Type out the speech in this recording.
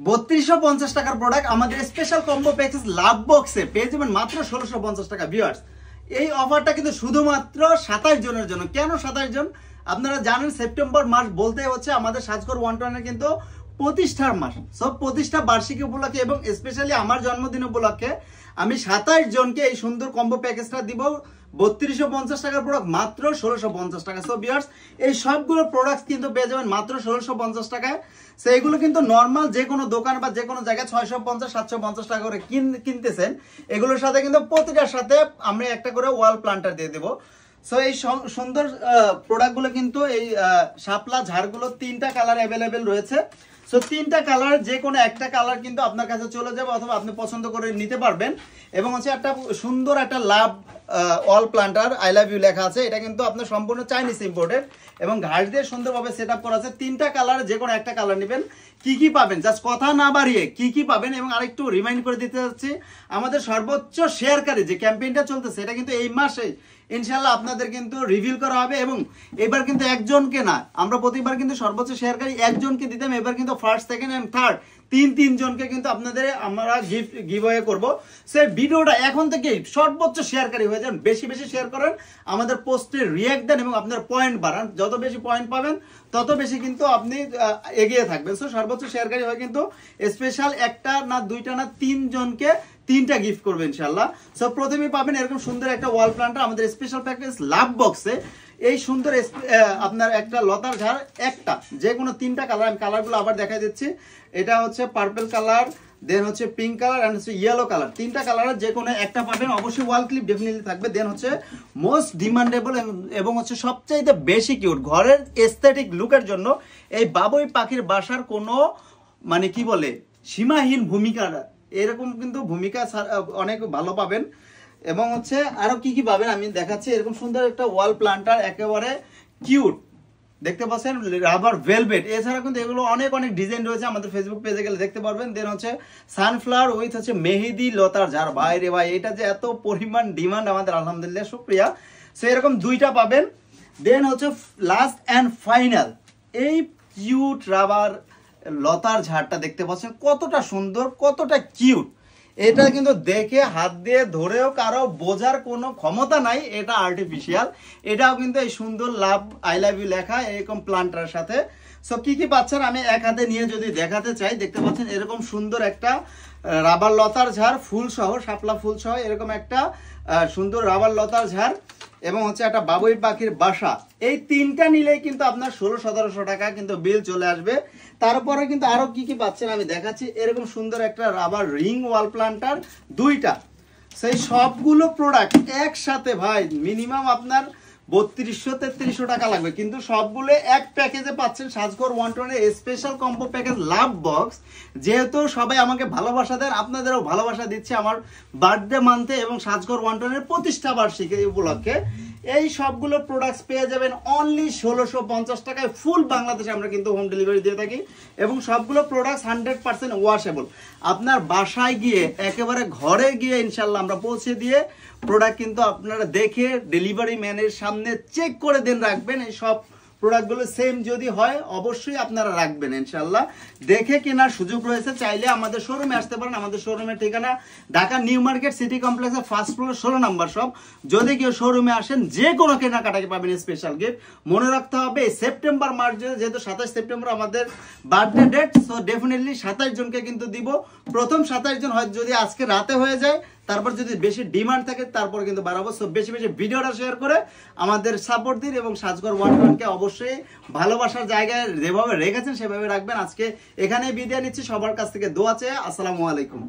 3250 টাকার প্রোডাক্ট আমাদের special combo package লাভ বক্সে পেয়ে যাবেন মাত্র 1650 টাকা। ভিউয়ার্স, এই অফারটা কিন্তু শুধুমাত্র 27 জনের জন্য। কেন 27 জন? আপনারা জানেন সেপ্টেম্বর মাস বলতে হচ্ছে আমাদের সাজঘর 121 কিন্তু প্রতিষ্ঠার মাস। সব প্রতিষ্ঠা বার্ষিকী উপলক্ষে এবং স্পেশালি আমার জন্মদিন উপলক্ষে আমি 27 জনকে এই সুন্দর কম্বো প্যাকেজটা দিব 3250 টাকার প্রোডাক্ট মাত্র 1650 টাকা। সো ভিউয়ার্স, এই সবগুলো প্রোডাক্ট কিন্তু পেয়ে যাবেন মাত্র 1650 টাকায়। সো এগুলো কিন্তু নর্মাল যে কোনো দোকান বা যে কোনো জায়গায় 650 750 টাকা করে কিনতেছেন। এগুলোর সাথে কিন্তু প্রতিটার সাথে আমরা একটা করে ওয়াল প্লান্টার দিয়ে দেবো। সো এই সুন্দর প্রোডাক্টগুলো কিন্তু এই শাপলা ঝাড়গুলো 3টা কালার অ্যাভেলেবেল রয়েছে। সো 3টা কালার যে কোনো একটা কালার কিন্তু আপনার কাছে চলে যাবে অথবা আপনি পছন্দ করে নিতে পারবেন। এবং হচ্ছে একটা সুন্দর একটা love all planter I love you লেখা আছে। এটা কিন্তু আপনার সম্পূর্ণ চাইনিজ ইম্পোর্টেড এবং ঘাট দিয়ে সুন্দরভাবে সেট আপ করা আছে। 3টা কালার যে কোনো একটা কালার নেবেন। কি কি পাবেন জাস্ট কথা না বাড়িয়ে কি কি পাবেন এবং আরেকটু রিমাইন্ড করে দিতে যাচ্ছি, আমাদের সর্বোচ্চ শেয়ারকারী যে ক্যাম্পেইনটা চলতেছে এটা কিন্তু এই মাসে ইনশাল্লাহ আপনাদের কিন্তু রিভিল করা হবে। এবং এবার কিন্তু একজনকে না, আমরা প্রতিবার কিন্তু সর্বোচ্চ শেয়ারকারী একজনকে দিতাম, এবার কিন্তু ফার্স্ট সেকেন্ড এন্ড থার্ড তিন জনকে কিন্তু আপনাদের আমরা গিফট গিভঅ্যাওয়ে করব। সেই ভিডিওটা এখন থেকে সর্বোচ্চ শেয়ারকারী হয়ে যান, বেশি বেশি শেয়ার করেন, আমাদের পোস্টে রিঅ্যাক্ট দেন এবং আপনার পয়েন্ট বাড়ান। যত বেশি পয়েন্ট পাবেন তত বেশি কিন্তু আপনি এগিয়ে থাকবেন। সো সর্বোচ্চ শেয়ারকারী হয়ে কিন্তু স্পেশাল একটা না দুইটা না 3 জনকে 3টা গিফট করবে ইনশাআল্লাহ। সো প্রথমেই পাবেন এরকম সুন্দর একটা ওয়াল প্লান্টার আমাদের স্পেশাল প্যাকেজ লাভ বক্সে। এই সুন্দর আপনার একটা লতার ঝাড় একটা যে কোনো 3টা কালার, আমি কালারগুলো আবার দেখাই দিচ্ছি। এটা হচ্ছে পার্পল কালার, দেন হচ্ছে পিঙ্ক কালার এন্ড হচ্ছে ইয়েলো কালার। 3টা কালারের যে কোনো একটা পাবেন। অবশ্যই ওয়াল ক্লিপ ডেফিনেটলি থাকবে। দেন হচ্ছে মোস্ট ডিমান্ডেবল এবং হচ্ছে সবচাইতে বেশি কিউট ঘরের এস্থেটিক লুকের জন্য এই বাবুই পাখির বাসার কোনো মানে কি বলে সীমাহীন ভূমিকা, এরকম কিন্তু ভূমিকা অনেক ভালো পাবেন। এবং হচ্ছে আরো কি কি পাবেন আমি দেখাচ্ছি। এরকম সুন্দর একটা ওয়াল প্লান্টার একেবারে কিউট দেখতে পাচ্ছেন, রাবার ভেলভেট। এছাড়া কিন্তু এগুলো অনেক অনেক ডিজাইন রয়েছে, আমাদের ফেসবুক পেজে গেলে দেখতে পারবেন। দেন হচ্ছে সানফ্লাওয়ার উইথ হচ্ছে মেহেদি লতার ঝাড়। ভাই রে ভাই, এটা যে এত পরিমাণ ডিমান্ড আমাদের, আলহামদুলিল্লাহ শুকরিয়া। সো এরকম 2টা পাবেন। দেন হচ্ছে লাস্ট অ্যান্ড ফাইনাল এই কিউট রাবার লতার ঝাড়টা দেখতে পাচ্ছেন কতটা সুন্দর, কতটা কিউট। এটা কিন্তু দেখে হাত দিয়ে ধরেও কারো বোঝার কোনো ক্ষমতা নাই, এটা আর্টিফিশিয়াল। এটাও কিন্তু এই সুন্দর লাভ আই লাভ ইউ লেখা এরকম প্লান্টার সাথে। সো কি কি পাচ্ছেন আমি এক হাতে নিয়ে যদি দেখাতে চাই, দেখতে পাচ্ছেন এরকম সুন্দর একটা রাবার লতার ঝাড় ফুল সহ, শাপলা ফুল সহ এরকম একটা সুন্দর রাবার লতার ঝাড় এবং হচ্ছে একটা বাবুই পাখির বাসা। এই 3টা নিলেই কিন্তু আপনার 1600-1700 টাকা কিন্তু বিল চলে আসবে। তারপরে কিন্তু আরো কি কি পাচ্ছেন আমি দেখাচ্ছি। এরকম সুন্দর একটা রাবার রিং ওয়াল প্লান্টার 2টা। সেই সবগুলো প্রোডাক্ট একসাথে ভাই মিনিমাম আপনার 3200-3300 টাকা লাগবে, কিন্তু সবগুলো এক প্যাকেজে পাচ্ছেন। সাজঘর 120 স্পেশাল কম্বো প্যাকেজ লাভ বক্স। যেহেতু সবাই আমাকে ভালোবাসা দেন, আপনাদেরও ভালোবাসা দিচ্ছে আমার বার্থডে মান্থে এবং সাজঘর 120 প্রতিষ্ঠা বার্ষিকী উপলক্ষে এই সবগুলো প্রোডাক্টস পেয়ে যাবেন অনলি 1650 টাকায়। ফুল বাংলাদেশে আমরা কিন্তু হোম ডেলিভারি দিয়ে থাকি এবং সবগুলো প্রোডাক্টস 100% ওয়াশেবল। আপনার বাসায় গিয়ে একেবারে ঘরে গিয়ে ইনশাল্লাহ আমরা পৌঁছে দিয়ে প্রোডাক্ট কিন্তু আপনারা দেখে ডেলিভারি ম্যানের সামনে চেক করে দেন রাখবেন। এই সব প্রোডাক্টগুলো সেম যদি হয় অবশ্যই আপনারা রাখবেন ইনশাল্লাহ। দেখে কেনার সুযোগ রয়েছে, চাইলে আমাদের শোরুমে আসতে পারেন। আমাদের শোরুমের ঠিকানা ঢাকা নিউ মার্কেট সিটি কমপ্লেক্সের ফার্স্ট ফ্লোর 16 নম্বর শপ। যদি কেউ শোরুমে আসেন যে কোনো কেনাকাটাকে পাবেন স্পেশাল গিফট। মনে রাখতে হবে সেপ্টেম্বর মাস যেহেতু 27 সেপ্টেম্বর আমাদের বার্থডে ডেট, সো ডেফিনেটলি 27 জনকে কিন্তু দিব। প্রথম 27 জন হয়তো যদি আজকে রাতে হয়ে যায়, তারপর যদি বেশি ডিমান্ড থাকে তারপর কিন্তু বাড়াবো। সো বেশি বেশি ভিডিওটা শেয়ার করে আমাদের সাপোর্ট দিন এবং সাজঘর 121কে অবশ্যই ভালোবাসার জায়গায় যেভাবে রেখেছেন সেভাবে রাখবেন। আজকে এখানে বিদায় নিচ্ছি, সবার কাছ থেকে দোয়া চেয়ে। আসসালামু আলাইকুম।